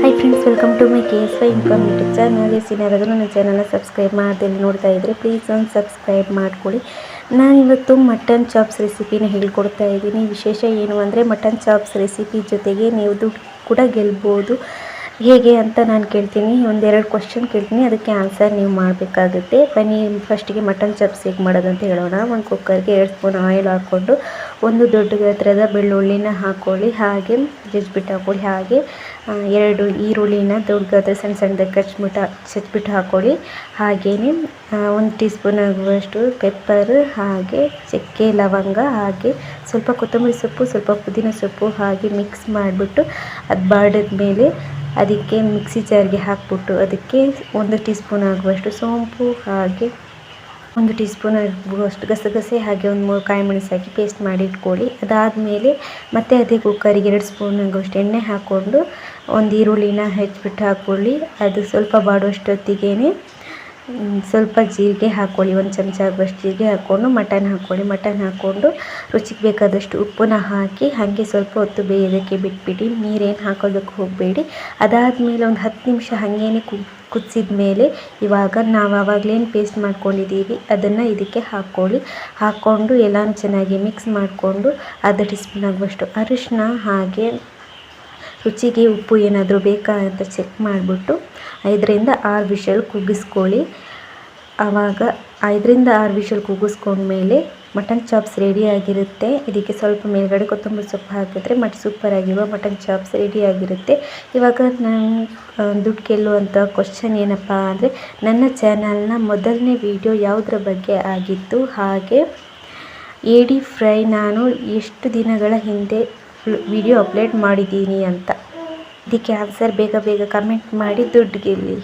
Hi friends, welcome to my KSY income YouTube channel. ಯಾರಾದರೂ ನನ್ನ ಚಾನಲ್ನ ಸಬ್ಸ್ಕ್ರೈಬ್ ಮಾಡದೆ ನೋಡ್ತಾ ಇದ್ದರೆ ಪ್ಲೀಸ್ ಒಂದು ಸಬ್ಸ್ಕ್ರೈಬ್ ಮಾಡ್ಕೊಳ್ಳಿ. ನಾನಿವತ್ತು ಮಟನ್ ಚಾಪ್ಸ್ ರೆಸಿಪಿನ ಹೇಳ್ಕೊಡ್ತಾ ಇದ್ದೀನಿ. ವಿಶೇಷ ಏನು ಅಂದರೆ ಮಟನ್ ಚಾಪ್ಸ್ ರೆಸಿಪಿ ಜೊತೆಗೆ ನೀವು ದುಡ್ಡು ಕೂಡ ಗೆಲ್ಬೋದು. ಹೇಗೆ ಅಂತ ನಾನು ಕೇಳ್ತೀನಿ, ಒಂದೆರಡು ಕ್ವಶನ್ ಕೇಳ್ತೀನಿ, ಅದಕ್ಕೆ ಆನ್ಸರ್ ನೀವು ಮಾಡಬೇಕಾಗುತ್ತೆ. ಬನ್ನಿ ಫಸ್ಟಿಗೆ ಮಟನ್ ಚಾಪ್ಸ್ ಹೇಗೆ ಮಾಡೋದು ಅಂತ ಹೇಳೋಣ. ಒಂದು ಕುಕ್ಕರ್ಗೆ 2 ಸ್ಪೂನ್ ಆಯಿಲ್ ಹಾಕ್ಕೊಂಡು ಒಂದು ದೊಡ್ಡ ಗಾತ್ರದ ಬೆಳ್ಳುಳ್ಳಿನ ಹಾಕ್ಕೊಳ್ಳಿ, ಹಾಗೆ ಜಜ್ಜಿಬಿಟ್ಟು ಹಾಕ್ಕೊಳ್ಳಿ. ಹಾಗೆ 2 ಈರುಳ್ಳಿನ ದೊಡ್ಡ ಗಾತ್ರ ಸಣ್ಣ ಸಣ್ಣದಾಗಿ ಚಚ್ಚಿಬಿಟ್ಟು ಹಾಕ್ಕೊಳ್ಳಿ. ಹಾಗೆಯೇ 1 ಟೀ ಸ್ಪೂನ್ ಆಗುವಷ್ಟು ಪೆಪ್ಪರ್, ಹಾಗೆ ಚಕ್ಕೆ ಲವಂಗ, ಹಾಗೆ ಸ್ವಲ್ಪ ಕೊತ್ತಂಬರಿ ಸೊಪ್ಪು, ಸ್ವಲ್ಪ ಪುದೀನ ಸೊಪ್ಪು ಹಾಗೆ ಮಿಕ್ಸ್ ಮಾಡಿಬಿಟ್ಟು ಅದು ಬಾಡಿದ ಮೇಲೆ ಅದಕ್ಕೆ ಮಿಕ್ಸಿ ಜಾರ್ಗೆ ಹಾಕ್ಬಿಟ್ಟು ಅದಕ್ಕೆ 1 ಟೀ ಸ್ಪೂನ್ ಆಗುವಷ್ಟು ಸೋಂಪು, ಹಾಗೆ 1 ಟೀ ಸ್ಪೂನ್ ಆಗುವಷ್ಟು ಗಸಗಸೆ, ಹಾಗೆ 1-3 ಕಾಯಿ ಮೆಣಸು ಹಾಕಿ ಪೇಸ್ಟ್ ಮಾಡಿ ಇಟ್ಕೊಳ್ಳಿ. ಅದಾದಮೇಲೆ ಮತ್ತೆ ಅದೇ ಕುಕ್ಕರಿಗೆ 2 ಸ್ಪೂನ್ ಆಗುವಷ್ಟು ಎಣ್ಣೆ ಹಾಕ್ಕೊಂಡು ಒಂದು ಈರುಳ್ಳಿನ ಹೆಚ್ಚಿಬಿಟ್ಟು ಹಾಕ್ಕೊಳ್ಳಿ. ಅದು ಸ್ವಲ್ಪ ಬಾಡುವಷ್ಟೊತ್ತಿಗೆ ಸ್ವಲ್ಪ ಜೀರಿಗೆ ಹಾಕ್ಕೊಳ್ಳಿ, 1 ಚಮಚ ಆಗುವಷ್ಟು ಜೀರಿಗೆ ಹಾಕ್ಕೊಂಡು ಮಟನ್ ಹಾಕ್ಕೊಂಡು ರುಚಿಗೆ ಬೇಕಾದಷ್ಟು ಉಪ್ಪನ್ನ ಹಾಕಿ ಹಾಗೆ ಸ್ವಲ್ಪ ಹೊತ್ತು ಬೇಯೋದಕ್ಕೆ ಬಿಟ್ಬಿಟ್ಟು ನೀರೇನು ಹಾಕೋದಕ್ಕೆ ಹೋಗಬೇಡಿ. ಅದಾದಮೇಲೆ ಒಂದು 10 ನಿಮಿಷ ಹಾಗೇನೆ ಕುದಿಸಿದ ಮೇಲೆ ಇವಾಗ ನಾವು ಆವಾಗಲೇನು ಪೇಸ್ಟ್ ಮಾಡ್ಕೊಂಡಿದ್ದೀವಿ ಅದನ್ನು ಇದಕ್ಕೆ ಹಾಕ್ಕೊಂಡು ಎಲ್ಲನೂ ಚೆನ್ನಾಗಿ ಮಿಕ್ಸ್ ಮಾಡಿಕೊಂಡು 1/2 ಟೀ ಸ್ಪೂನ್ ಆಗುವಷ್ಟು ಅರಿಶಿನ, ಹಾಗೆ ರುಚಿಗೆ ಉಪ್ಪು ಏನಾದರೂ ಬೇಕಾ ಅಂತ ಚೆಕ್ ಮಾಡಿಬಿಟ್ಟು 5ರಿಂದ 6 ವಿಷಲ್ ಕೂಗಿಸ್ಕೊಳ್ಳಿ. ಆವಾಗ 5ರಿಂದ 6 ವಿಷಲ್ ಕೂಗಿಸ್ಕೊಂಡ್ಮೇಲೆ ಮಟನ್ ಚಾಪ್ಸ್ ರೆಡಿಯಾಗಿರುತ್ತೆ. ಇದಕ್ಕೆ ಸ್ವಲ್ಪ ಮೇಲ್ಗಡೆ ಕೊತ್ತಂಬರಿ ಸೊಪ್ಪು ಹಾಕಿದ್ರೆ ಸೂಪರಾಗಿರುವ ಮಟನ್ ಚಾಪ್ಸ್ ರೆಡಿಯಾಗಿರುತ್ತೆ. ಇವಾಗ ನಾನು ದುಡ್ಡು ಗೆಲ್ಲುವಂಥ ಕ್ವಶನ್ ಏನಪ್ಪ ಅಂದರೆ, ನನ್ನ ಚಾನಲ್ನ ಮೊದಲನೇ ವಿಡಿಯೋ ಯಾವುದರ ಬಗ್ಗೆ ಆಗಿತ್ತು, ಹಾಗೆ ಏಡಿ ಫ್ರೈ ನಾನು ಎಷ್ಟು ದಿನಗಳ ಹಿಂದೆ ವಿಡಿಯೋ ಅಪ್ಲೋಡ್ ಮಾಡಿದ್ದೀನಿ ಅಂತ. ಇದಕ್ಕೆ ಆನ್ಸರ್ ಬೇಗ ಕಮೆಂಟ್ ಮಾಡಿ ದುಡ್ಡು ಗೆಲ್ಲಿ.